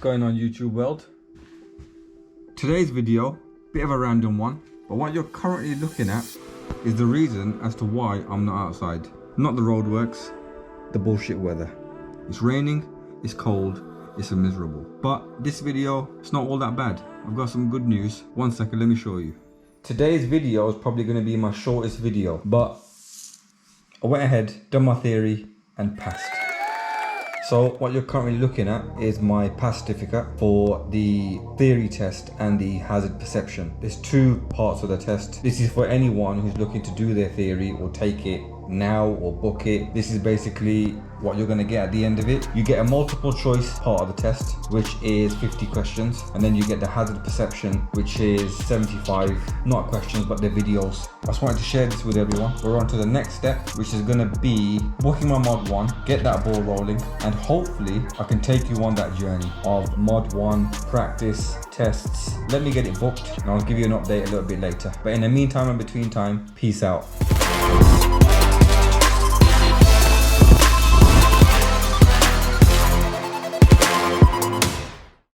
going on, YouTube world? Today's video, bit of a random one, but what you're currently looking at is the reason as to why I'm not outside. Not the roadworks, the bullshit weather. It's raining, it's cold, it's miserable. But this video, it's not all that bad. I've got some good news. One second, let me show you. Today's video is probably going to be my shortest video, but I went ahead, done my theory and passed. So what you're currently looking at is my pass certificate for the theory test and the hazard perception. There's two parts of the test. This is for anyone who's looking to do their theory or take it now or book it. This is basically what you're going to get at the end of it. You get a multiple choice part of the test, which is 50 questions, and then you get the hazard perception, which is 75, not questions but the videos. I just wanted to share this with everyone. We're on to the next step, which is going to be booking my mod 1, get that ball rolling, and hopefully I can take you on that journey of mod 1 practice tests. Let me get it booked and I'll give you an update a little bit later, but in the meantime and between time, peace out.